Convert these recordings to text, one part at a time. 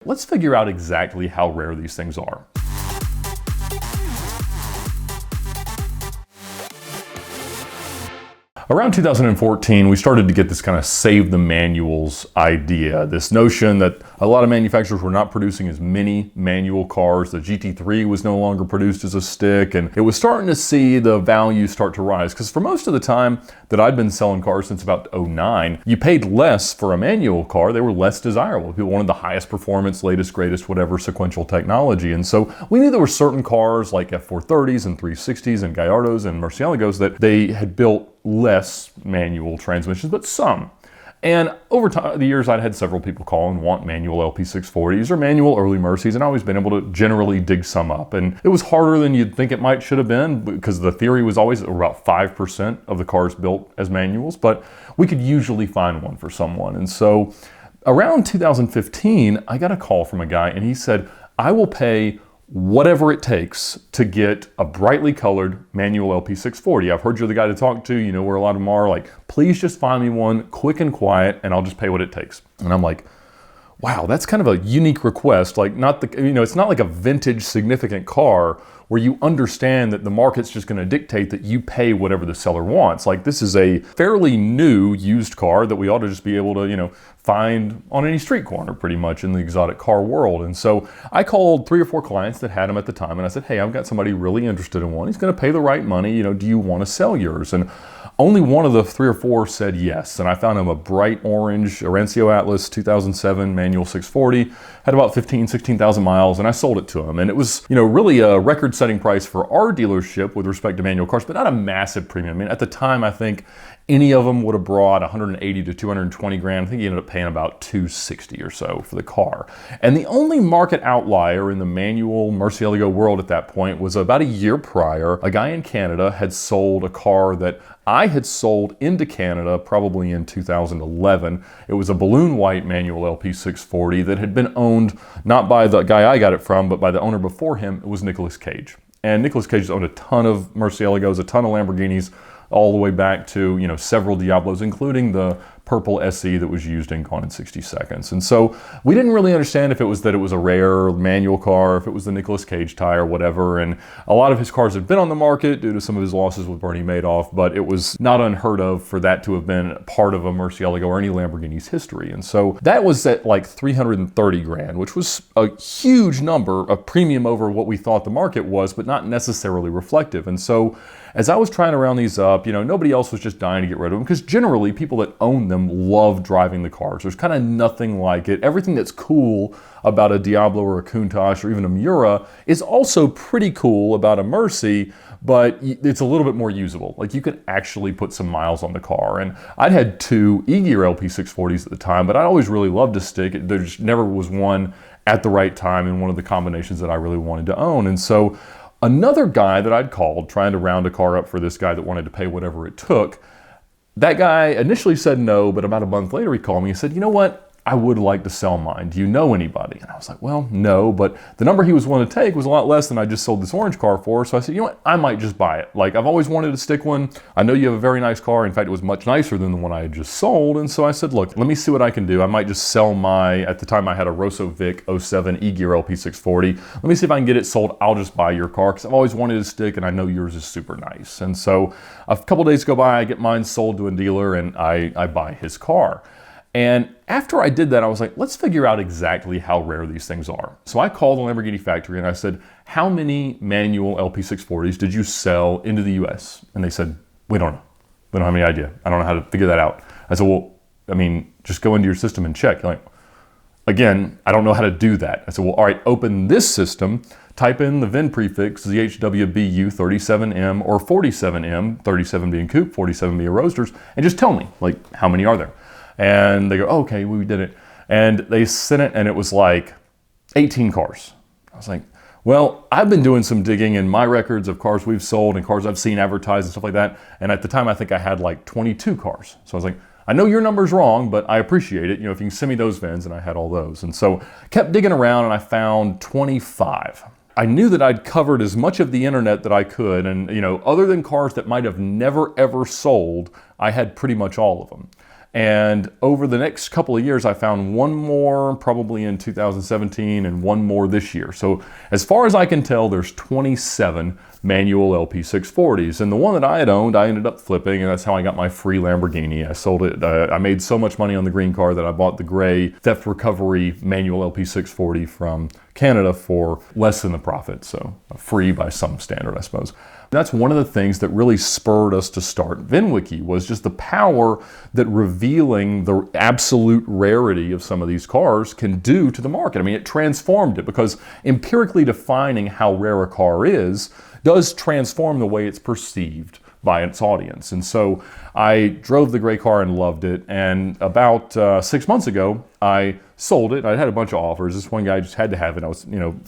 Let's figure out exactly how rare these things are. Around 2014, we started to get this kind of save the manuals idea, this notion that a lot of manufacturers were not producing as many manual cars. The GT3 was no longer produced as a stick, and it was starting to see the value start to rise. Because for most of the time that I'd been selling cars since about '09, you paid less for a manual car. They were less desirable. People wanted the highest performance, latest, greatest, whatever sequential technology. And so we knew there were certain cars like F430s and 360s and Gallardos and Murciélagos that they had built less manual transmissions, but some. And over the years, I'd had several people call and want manual LP640s or manual early Mercies, and I've always been able to generally dig some up. And it was harder than you'd think it should have been, because the theory was always about 5% of the cars built as manuals, but we could usually find one for someone. And so around 2015, I got a call from a guy, and he said, I will pay whatever it takes to get a brightly colored manual LP640. I've heard you're the guy to talk to, you know where a lot of them are, like, please just find me one quick and quiet and I'll just pay what it takes. And I'm like, wow, that's kind of a unique request. Like, it's not like a vintage significant car where you understand that the market's just going to dictate that you pay whatever the seller wants. Like, this is a fairly new used car that we ought to just be able to, find on any street corner pretty much in the exotic car world. And so I called 3 or 4 clients that had them at the time, and I said, hey, I've got somebody really interested in one. He's going to pay the right money. Do you want to sell yours? And only one of the 3 or 4 said yes. And I found him a bright orange Orencio Atlas 2007 manual 640, had about 16,000 miles, and I sold it to him. And it was, really a record-setting price for our dealership with respect to manual cars, but not a massive premium. I mean, at the time, I think any of them would have brought 180 to 220 grand. I think he ended up paying about 260 or so for the car. And the only market outlier in the manual Murciélago world at that point was about a year prior, a guy in Canada had sold a car that I had sold into Canada probably in 2011. It was a balloon white manual LP640 that had been owned not by the guy I got it from, but by the owner before him. It was Nicolas Cage. And Nicolas Cage owned a ton of Murciélagos, a ton of Lamborghinis, all the way back to, several Diablos, including the purple SE that was used in Gone in 60 Seconds. And so we didn't really understand if it was that it was a rare manual car, if it was the Nicolas Cage tie or whatever. And a lot of his cars had been on the market due to some of his losses with Bernie Madoff, but it was not unheard of for that to have been part of a Murciélago or any Lamborghini's history. And so that was at like 330 grand, which was a huge number, a premium over what we thought the market was, but not necessarily reflective. And so as I was trying to round these up, nobody else was just dying to get rid of them, because generally people that own them love driving the cars. There's kind of nothing like it. Everything that's cool about a Diablo or a Countach or even a Miura is also pretty cool about a Mercy, but it's a little bit more usable. Like, you could actually put some miles on the car. And I'd had 2 E-Gear LP640s at the time, but I always really loved a stick. There just never was one at the right time in one of the combinations that I really wanted to own. And so another guy that I'd called trying to round a car up for this guy that wanted to pay whatever it took, that guy initially said no, but about a month later he called me and said, you know what? I would like to sell mine. Do you know anybody? And I was like, well, no, but the number he was willing to take was a lot less than I just sold this orange car for. So I said, you know what? I might just buy it. Like, I've always wanted to stick one. I know you have a very nice car. In fact, it was much nicer than the one I had just sold. And so I said, look, let me see what I can do. I might just sell at the time I had a Rosso Vic 07 E-Gear LP640. Let me see if I can get it sold. I'll just buy your car, because I've always wanted to stick and I know yours is super nice. And so a couple days go by, I get mine sold to a dealer and I buy his car. And after I did that, I was like, let's figure out exactly how rare these things are. So I called the Lamborghini factory and I said, how many manual LP640s did you sell into the US? And they said, we don't know. We don't have any idea. I don't know how to figure that out. I said, well, just go into your system and check. Like, again, I don't know how to do that. I said, well, all right, open this system, type in the VIN prefix, ZHWBU37M or 47M, 37 being coupe, 47 being roadsters, and just tell me, like, how many are there? And they go, oh, okay, we did it. And they sent it, and it was like 18 cars. I was like, well, I've been doing some digging in my records of cars we've sold and cars I've seen advertised and stuff like that. And at the time, I think I had like 22 cars. So I was like, I know your number's wrong, but I appreciate it. If you can send me those VINs, and I had all those. And so kept digging around, and I found 25. I knew that I'd covered as much of the internet that I could. And, other than cars that might have never, ever sold, I had pretty much all of them. And over the next couple of years, I found one more probably in 2017 and one more this year. So as far as I can tell, there's 27 manual LP640s. And the one that I had owned, I ended up flipping, and that's how I got my free Lamborghini. I sold it. I made so much money on the green car that I bought the gray theft recovery manual LP640 from Canada for less than the profit. So free by some standard, I suppose. That's one of the things that really spurred us to start VINwiki, was just the power that revealing the absolute rarity of some of these cars can do to the market. I mean, it transformed it, because empirically defining how rare a car is does transform the way it's perceived by its audience. And so I drove the gray car and loved it. And about 6 months ago, I sold it. I had a bunch of offers. This one guy just had to have it. I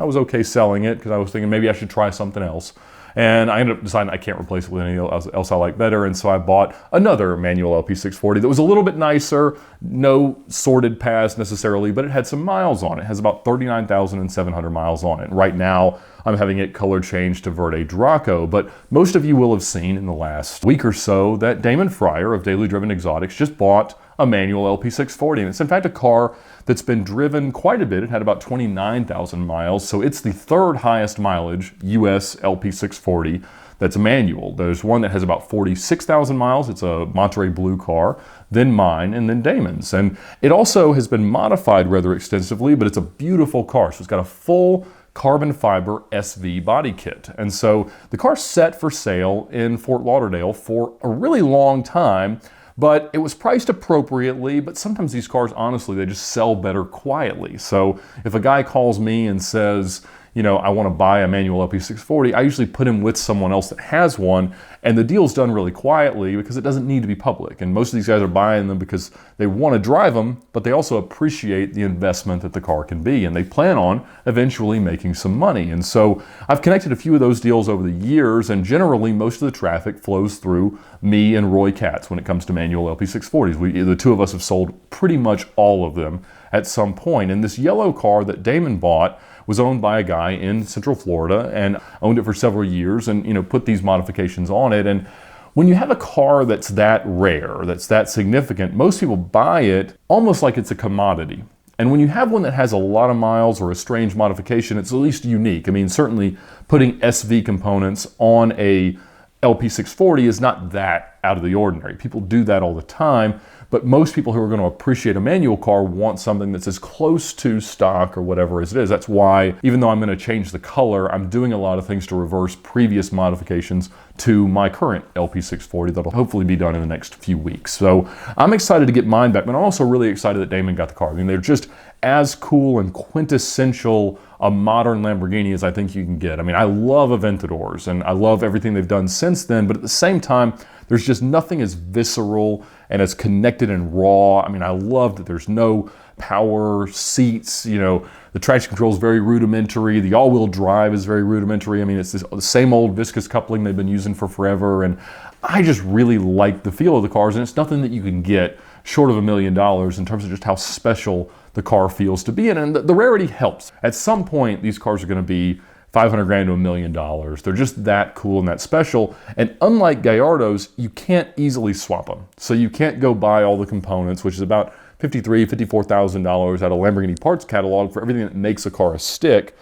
was okay selling it because I was thinking maybe I should try something else. And I ended up deciding I can't replace it with anything else I like better. And so I bought another manual LP640 that was a little bit nicer, no sorted paths necessarily, but it had some miles on it. It has about 39,700 miles on it. Right now, I'm having it color changed to Verde Draco, but most of you will have seen in the last week or so that Damon Fryer of Daily Driven Exotics just bought a manual LP640. And it's in fact a car that's been driven quite a bit. It had about 29,000 miles. So it's the third highest mileage US LP640 that's a manual. There's one that has about 46,000 miles. It's a Monterey Blue car, then mine, and then Damon's. And it also has been modified rather extensively, but it's a beautiful car. So it's got a full carbon fiber SV body kit. And so the car's set for sale in Fort Lauderdale for a really long time, but it was priced appropriately. But sometimes these cars, honestly, they just sell better quietly. So if a guy calls me and says, you know, I want to buy a manual LP640, I usually put him with someone else that has one, and the deal's done really quietly because it doesn't need to be public. And most of these guys are buying them because they want to drive them, but they also appreciate the investment that the car can be, and they plan on eventually making some money. And so I've connected a few of those deals over the years, and generally most of the traffic flows through me and Roy Katz when it comes to manual LP640s. The two of us have sold pretty much all of them at some point. And this yellow car that Damon bought was owned by a guy in Central Florida and owned it for several years, and put these modifications on it. And when you have a car that's that rare, that's that significant, most people buy it almost like it's a commodity. And when you have one that has a lot of miles or a strange modification, it's at least unique. I mean, certainly putting SV components on a LP640 is not that out of the ordinary. People do that all the time, but most people who are going to appreciate a manual car want something that's as close to stock or whatever as it is. That's why, even though I'm going to change the color, I'm doing a lot of things to reverse previous modifications to my current LP640 that'll hopefully be done in the next few weeks. So I'm excited to get mine back, but I'm also really excited that Damon got the car. I mean, they're just as cool and quintessential a modern Lamborghini as I think you can get. I mean, I love Aventadors and I love everything they've done since then, but at the same time, there's just nothing as visceral and as connected and raw. I mean, I love that there's no power seats, the traction control is very rudimentary, the all-wheel drive is very rudimentary. I mean, it's the same old viscous coupling they've been using for forever, and I just really like the feel of the cars, and it's nothing that you can get short of $1 million in terms of just how special the car feels to be in, and the rarity helps. At some point, these cars are going to be 500 grand to $1 million. They're just that cool and that special. And unlike Gallardos, you can't easily swap them. So you can't go buy all the components, which is about $53,000, $54,000 out of Lamborghini parts catalog for everything that makes a car a stick.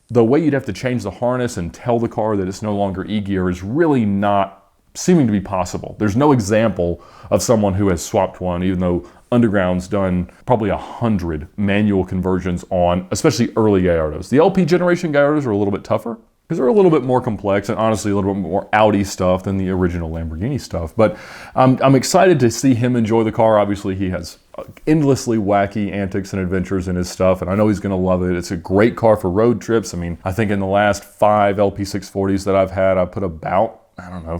The way you'd have to change the harness and tell the car that it's no longer E-gear is really not seeming to be possible. There's no example of someone who has swapped one, even though Underground's done probably 100 manual conversions on, especially early Gallardos. The LP generation Gallardos are a little bit tougher because they're a little bit more complex and honestly a little bit more Audi stuff than the original Lamborghini stuff. But I'm excited to see him enjoy the car. Obviously, he has endlessly wacky antics and adventures in his stuff, and I know he's going to love it. It's a great car for road trips. I mean, I think in the last 5 LP640s that I've had, I put about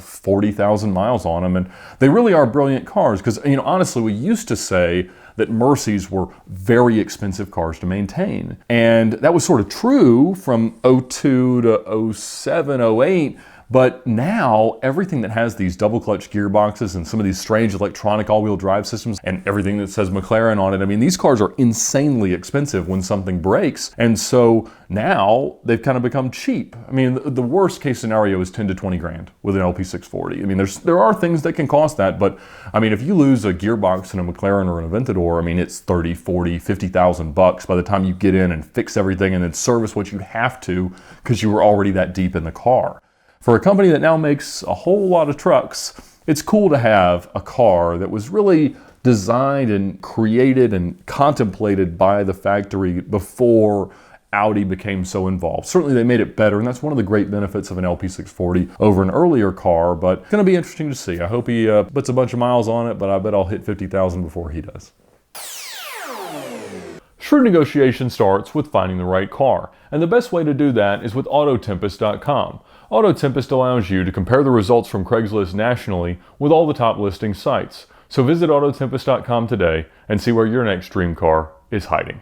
40,000 miles on them, and they really are brilliant cars because, honestly, we used to say that Mercies were very expensive cars to maintain, and that was sort of true from 02 to 07, 08, But now everything that has these double clutch gearboxes and some of these strange electronic all-wheel drive systems and everything that says McLaren on it, I mean, these cars are insanely expensive when something breaks. And so now they've kind of become cheap. I mean, the worst case scenario is 10 to 20 grand with an LP640. I mean, there are things that can cost that, but I mean, if you lose a gearbox in a McLaren or an Aventador, I mean, it's 30, 40, 50,000 bucks by the time you get in and fix everything and then service what you have to because you were already that deep in the car. For a company that now makes a whole lot of trucks, it's cool to have a car that was really designed and created and contemplated by the factory before Audi became so involved. Certainly they made it better, and that's one of the great benefits of an LP640 over an earlier car, but it's going to be interesting to see. I hope he puts a bunch of miles on it, but I bet I'll hit 50,000 before he does. Shrewd negotiation starts with finding the right car, and the best way to do that is with Autotempest.com. Autotempest allows you to compare the results from Craigslist nationally with all the top listing sites. So visit Autotempest.com today and see where your next dream car is hiding.